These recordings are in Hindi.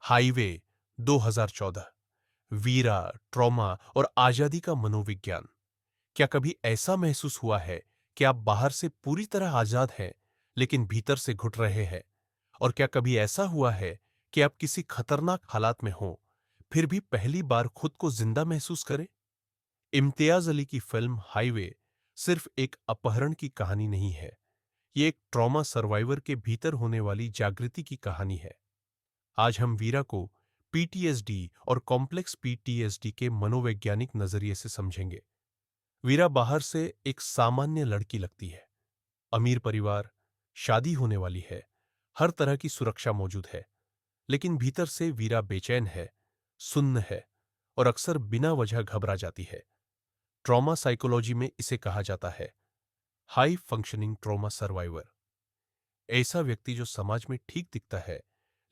हाईवे 2014। वीरा, ट्रॉमा और आजादी का मनोविज्ञान। क्या कभी ऐसा महसूस हुआ है कि आप बाहर से पूरी तरह आजाद हैं, लेकिन भीतर से घुट रहे हैं? और क्या कभी ऐसा हुआ है कि आप किसी खतरनाक हालात में हों, फिर भी पहली बार खुद को जिंदा महसूस करें? इम्तियाज अली की फिल्म हाईवे सिर्फ एक अपहरण की कहानी नहीं है, ये एक ट्रॉमा सर्वाइवर के भीतर होने वाली जागृति की कहानी है। आज हम वीरा को पीटीएसडी और कॉम्प्लेक्स पीटीएसडी के मनोवैज्ञानिक नजरिए से समझेंगे। वीरा बाहर से एक सामान्य लड़की लगती है, अमीर परिवार, शादी होने वाली है, हर तरह की सुरक्षा मौजूद है। लेकिन भीतर से वीरा बेचैन है, सुन्न है और अक्सर बिना वजह घबरा जाती है। ट्रॉमा साइकोलॉजी में इसे कहा जाता है हाई फंक्शनिंग ट्रॉमा सर्वाइवर। ऐसा व्यक्ति जो समाज में ठीक दिखता है,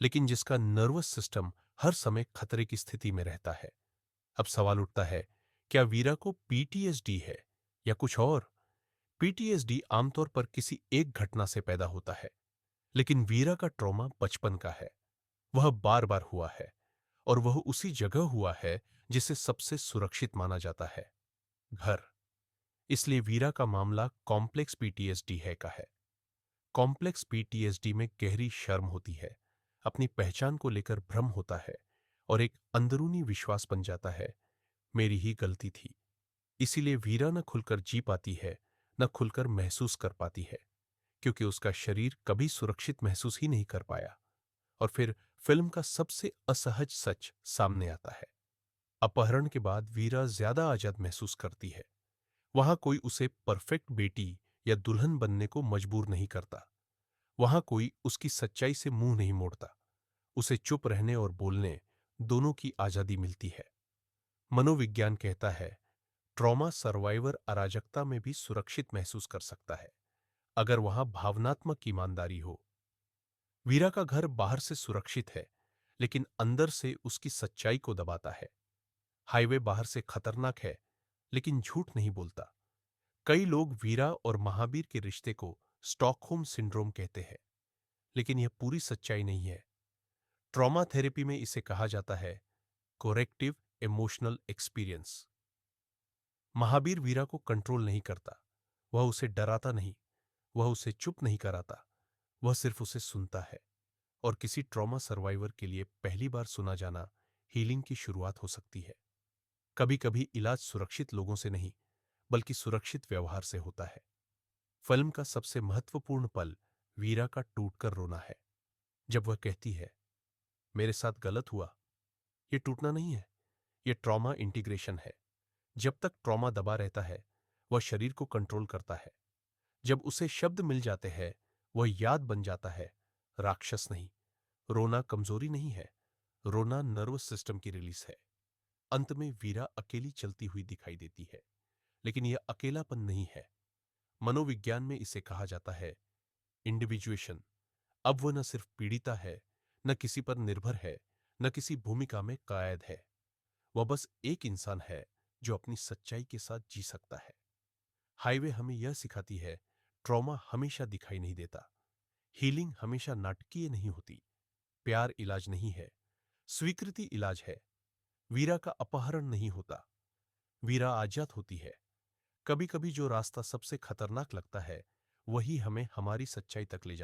लेकिन जिसका नर्वस सिस्टम हर समय खतरे की स्थिति में रहता है। अब सवाल उठता है, क्या वीरा को पीटीएसडी है या कुछ और? पीटीएसडी आमतौर पर किसी एक घटना से पैदा होता है, लेकिन वीरा का ट्रॉमा बचपन का है। वह बार बार हुआ है और वह उसी जगह हुआ है जिसे सबसे सुरक्षित माना जाता है, घर। इसलिए वीरा का मामला कॉम्प्लेक्स पीटीएसडी है का है। कॉम्प्लेक्स पीटीएसडी में गहरी शर्म होती है, अपनी पहचान को लेकर भ्रम होता है और एक अंदरूनी विश्वास बन जाता है, मेरी ही गलती थी। इसीलिए वीरा न खुलकर जी पाती है, न खुलकर महसूस कर पाती है, क्योंकि उसका शरीर कभी सुरक्षित महसूस ही नहीं कर पाया। और फिर फिल्म का सबसे असहज सच सामने आता है। अपहरण के बाद वीरा ज्यादा आजाद महसूस करती है। वहां कोई उसे परफेक्ट बेटी या दुल्हन बनने को मजबूर नहीं करता। वहां कोई उसकी सच्चाई से मुंह नहीं मोड़ता। उसे चुप रहने और बोलने दोनों की आजादी मिलती है। मनोविज्ञान कहता है, ट्रॉमा सर्वाइवर अराजकता में भी सुरक्षित महसूस कर सकता है, अगर वहां भावनात्मक ईमानदारी हो। वीरा का घर बाहर से सुरक्षित है, लेकिन अंदर से उसकी सच्चाई को दबाता है। हाईवे बाहर से खतरनाक है, लेकिन झूठ नहीं बोलता। कई लोग वीरा और महावीर के रिश्ते को स्टॉकहोम सिंड्रोम कहते हैं, लेकिन यह पूरी सच्चाई नहीं है। ट्रॉमा थेरेपी में इसे कहा जाता है कोरेक्टिव इमोशनल एक्सपीरियंस। महावीर वीरा को कंट्रोल नहीं करता, वह उसे डराता नहीं, वह उसे चुप नहीं कराता, वह सिर्फ उसे सुनता है। और किसी ट्रॉमा सर्वाइवर के लिए पहली बार सुना जाना हीलिंग की शुरुआत हो सकती है। कभी कभी इलाज सुरक्षित लोगों से नहीं, बल्कि सुरक्षित व्यवहार से होता है। फिल्म का सबसे महत्वपूर्ण पल वीरा का टूटकर रोना है, जब वह कहती है, मेरे साथ गलत हुआ। यह टूटना नहीं है, यह ट्रॉमा इंटीग्रेशन है। जब तक ट्रॉमा दबा रहता है, वह शरीर को कंट्रोल करता है। जब उसे शब्द मिल जाते हैं, वह याद बन जाता है, राक्षस नहीं। रोना कमजोरी नहीं है, रोना नर्वस सिस्टम की रिलीज है। अंत में वीरा अकेली चलती हुई दिखाई देती है, लेकिन यह अकेलापन नहीं है। मनोविज्ञान में इसे कहा जाता है इंडिविजुएशन। अब वह न सिर्फ पीड़िता है, न किसी पर निर्भर है, न किसी भूमिका में कायद है। वह बस एक इंसान है जो अपनी सच्चाई के साथ जी सकता है। हाईवे हमें यह सिखाती है, ट्रॉमा हमेशा दिखाई नहीं देता, हीलिंग हमेशा नाटकीय नहीं होती, प्यार इलाज नहीं है, स्वीकृति इलाज है। वीरा का अपहरण नहीं होता, वीरा आजाद होती है। कभी कभी जो रास्ता सबसे खतरनाक लगता है, वही हमें हमारी सच्चाई तक ले जाता है।